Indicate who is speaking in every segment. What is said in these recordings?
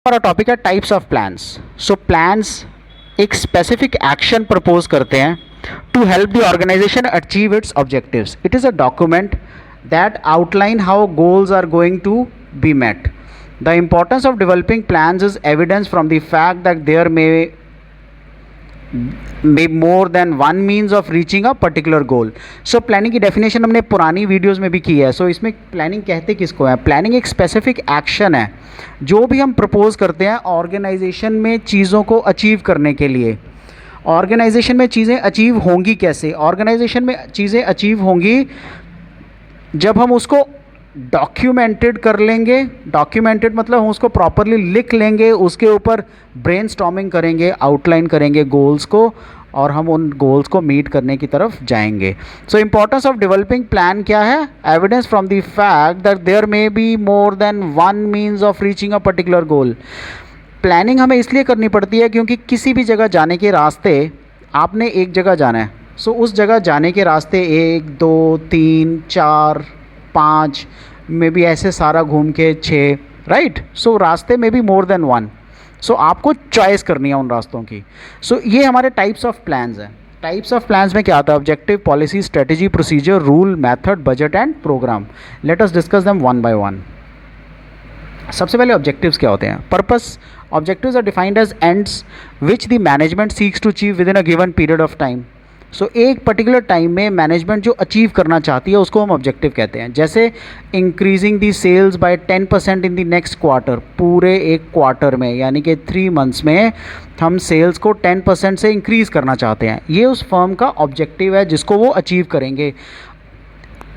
Speaker 1: हमारा टॉपिक है types of plans. So plans एक स्पेसिफिक एक्शन प्रपोज करते हैं to help the organisation achieve its objectives. It is a document that outline how goals are going to be met. The importance of developing plans is evidence from the fact that there may more than one means of reaching a particular goal. So planning की definition हमने पुरानी videos में भी की है। सो इसमें planning कहते किसको है? प्लानिंग एक स्पेसिफिक एक्शन है जो भी हम प्रपोज करते हैं ऑर्गेनाइजेशन में चीज़ों को अचीव करने के लिए। ऑर्गेनाइजेशन में चीज़ें अचीव होंगी कैसे? ऑर्गेनाइजेशन में चीज़ें अचीव होंगी जब हम उसको डॉक्यूमेंटेड कर लेंगे। डॉक्यूमेंटेड मतलब हम उसको प्रॉपरली लिख लेंगे, उसके ऊपर ब्रेनस्टॉर्मिंग करेंगे, आउटलाइन करेंगे गोल्स को, और हम उन गोल्स को मीट करने की तरफ जाएंगे। So importance of developing plan क्या है? Evidence from the fact that there may be more than one means of reaching a particular goal. Planning हमें इसलिए करनी पड़ती है क्योंकि किसी भी जगह जाने के रास्ते, आपने एक जगह जाना है, सो उस जगह जाने के रास्ते 1 2 3 4 5 में भी ऐसे सारा घूम के 6, राइट? सो रास्ते में भी मोर देन वन। सो आपको चॉइस करनी है उन रास्तों की। सो ये हमारे टाइप्स ऑफ प्लान्स हैं। टाइप्स ऑफ प्लान्स में क्या आता है? Objective, policy, strategy, procedure, rule, method, budget and program. Let us discuss them one by one. सबसे पहले ऑब्जेक्टिव्स क्या होते हैं? Purpose. Objectives are defined as ends which the management seeks to achieve within a given period of time. सो एक particular time में management जो achieve करना चाहती है उसको हम ऑब्जेक्टिव कहते हैं। जैसे increasing the sales by 10% in the next quarter. पूरे एक क्वार्टर में यानी कि 3 मंथ्स में हम सेल्स को 10% से इंक्रीज़ करना चाहते हैं। ये उस फर्म का ऑब्जेक्टिव है जिसको वो अचीव करेंगे,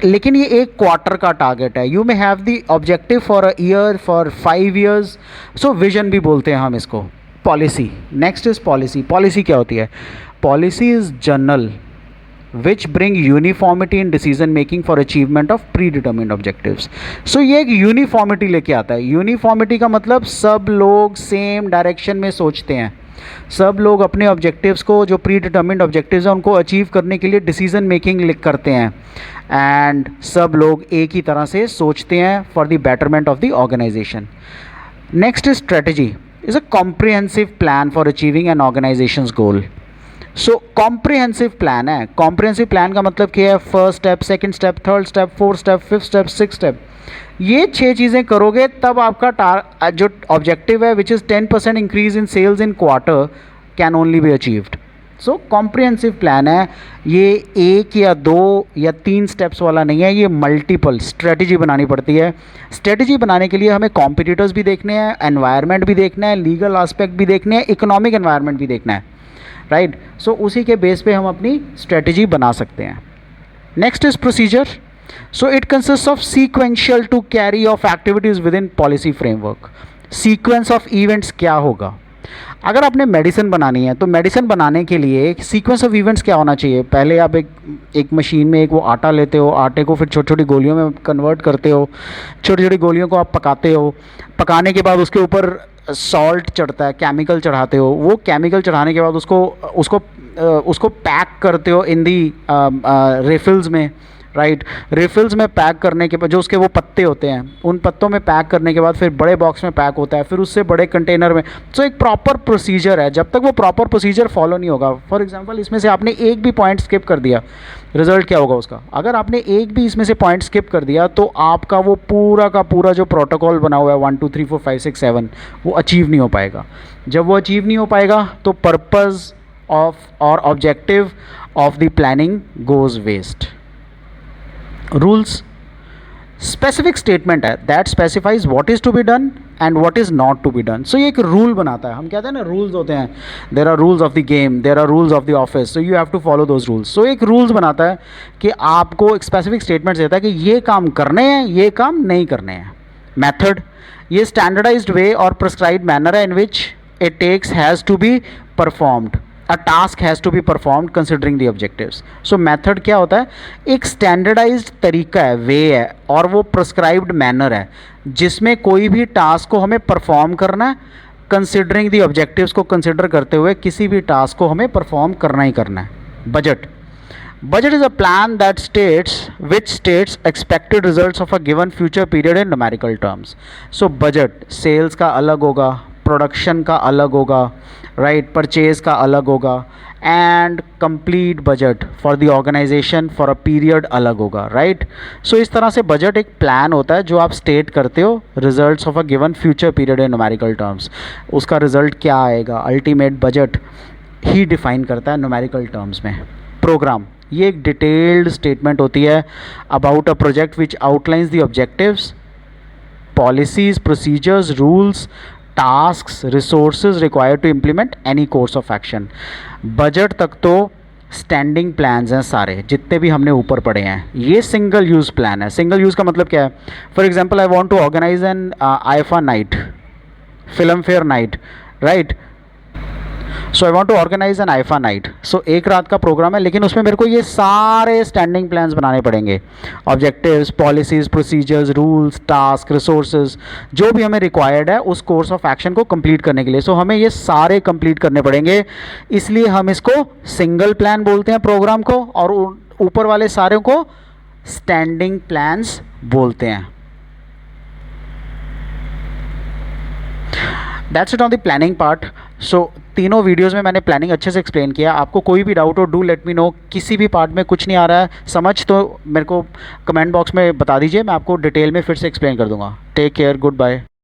Speaker 1: लेकिन ये एक क्वार्टर का टारगेट है। You may have the objective for a year, for 5 years. So vision भी बोलते हैं हम इसको। Policy. Next is policy. Policy क्या होती है? Policy is journal which bring uniformity in decision making for achievement of predetermined objectives. So ये एक यूनिफॉर्मिटी लेके आता है। यूनिफॉर्मिटी का मतलब सब लोग सेम डायरेक्शन में सोचते हैं, सब लोग अपने ऑब्जेक्टिव्स को, जो प्री डिटर्मिन्ड ऑब्जेक्टिव्स हैं, उनको अचीव करने के लिए डिसीजन मेकिंग करते हैं, एंड सब लोग एक ही तरह से सोचते हैं for the betterment of the organisation. Next is strategy. Is a comprehensive plan for achieving an organisations goal. So comprehensive plan है। कॉम्प्रिहेंसिव प्लान का मतलब क्या है? First step, second step, third step, fourth step, fifth step, six step. ये 6 चीज़ें करोगे तब आपका जो ऑब्जेक्टिव है which is 10% increase in sales in quarter can only be achieved. So comprehensive plan है। ये 1 या 2 या 3 स्टेप्स वाला नहीं है, ये मल्टीपल स्ट्रेटजी बनानी पड़ती है। स्ट्रेटजी बनाने के लिए हमें कॉम्पिटिटर्स भी देखने हैं, एनवायरनमेंट भी देखना है, लीगल एस्पेक्ट भी देखने हैं, इकोनॉमिक एनवायरनमेंट भी देखना है, राइट? सो उसी के बेस पे हम अपनी स्ट्रेटजी बना सकते हैं। Next is procedure. So it consist of sequential to carry of activities within policy framework. Sequence of events क्या होगा? अगर आपने मेडिसिन बनानी है तो मेडिसिन बनाने के लिए एक सीक्वेंस ऑफ इवेंट्स क्या होना चाहिए? पहले आप एक मशीन में वो आटा लेते हो, आटे को फिर छोटी छोटी गोलियों में कन्वर्ट करते हो, छोटी छोटी गोलियों को आप पकाते हो, पकाने के बाद उसके ऊपर सॉल्ट चढ़ता है, केमिकल चढ़ाते हो, वो केमिकल चढ़ाने के बाद उसको पैक करते हो इन दी रिफिल्स में, राइट? रिफिल्स में पैक करने के बाद जो उसके वो पत्ते होते हैं, उन पत्तों में पैक करने के बाद फिर बड़े बॉक्स में पैक होता है, फिर उससे बड़े कंटेनर में। सो एक प्रॉपर प्रोसीजर है। जब तक वो प्रॉपर प्रोसीजर फॉलो नहीं होगा, फॉर एग्जांपल इसमें से आपने एक भी पॉइंट स्किप कर दिया, रिजल्ट क्या होगा उसका? अगर आपने एक भी इसमें से पॉइंट स्किप कर दिया तो आपका वो पूरा का पूरा जो प्रोटोकॉल बना हुआ है 1 2 3 4 5 6 7 वो अचीव नहीं हो पाएगा। जब वो अचीव नहीं हो पाएगा तो पर्पज़ ऑफ और objective of the planning goes waste. Rules. Specific statement है that specifies what is to be done and what is not to be done. So ये एक रूल बनाता है। हम कहते हैं ना, रूल्स होते हैं, there are rules of the game, there are rules of the office, so you have to follow those rules. So एक रूल्स बनाता है कि आपको एक स्पेसिफिक स्टेटमेंट देता है कि ये काम करने हैं, ये काम नहीं करने हैं। मेथड। ये स्टैंडर्डाइज्ड वे और प्रिस्क्राइब्ड मैनर है in which it takes has to be performed. A task has to be performed considering the objectives. So method क्या होता है? एक स्टैंडर्डाइज्ड तरीका है, वे है, और वो प्रिस्क्राइब्ड मैनर है जिसमें कोई भी टास्क को हमें परफॉर्म करना है, कंसिडरिंग द ऑब्जेक्टिव्स को कंसिडर करते हुए किसी भी टास्क को हमें परफॉर्म करना ही करना है। Budget. Budget is a plan that states expected results of a given future period in numerical terms. So budget sales का अलग होगा, प्रोडक्शन का अलग होगा, राइट, परचेज़ का अलग होगा, and complete budget for the organisation for a period अलग होगा, राइट। सो इस तरह से बजट एक प्लान होता है जो आप स्टेट करते हो results of a given future period in numerical terms. उसका रिजल्ट क्या आएगा, अल्टीमेट बजट ही डिफाइन करता है न्यूमेरिकल टर्म्स में। प्रोग्राम ये एक डिटेल्ड स्टेटमेंट होती है about a project which outlines the objectives, policies, procedures, rules, tasks, resources required to implement any course of action. Budget तक तो स्टैंडिंग प्लान्स हैं सारे जितने भी हमने ऊपर पढ़े हैं, ये सिंगल यूज़ प्लान है। सिंगल यूज़ का मतलब क्या है? For example I want to organise an IIFA night, Filmfare night, right. So I want to organise an IIFA night. So एक रात का प्रोग्राम है, लेकिन उसमें मेरे को ये सारे स्टैंडिंग प्लान्स बनाने पड़ेंगे, objectives, policies, procedures, rules, task, resources, जो भी हमें रिक्वायर्ड है उस कोर्स ऑफ एक्शन को कंप्लीट करने के लिए। सो हमें ये सारे कंप्लीट करने पड़ेंगे, इसलिए हम इसको सिंगल प्लान बोलते हैं प्रोग्राम को, और ऊपर वाले सारे को स्टैंडिंग प्लान्स बोलते हैं। That's it on the planning part. So तीनों वीडियोस में मैंने प्लानिंग अच्छे से एक्सप्लेन किया। आपको कोई भी डाउट हो, डू लेट मी नो। किसी भी पार्ट में कुछ नहीं आ रहा है समझ तो मेरे को कमेंट बॉक्स में बता दीजिए, मैं आपको डिटेल में फिर से एक्सप्लेन कर दूंगा। Take care, good bye.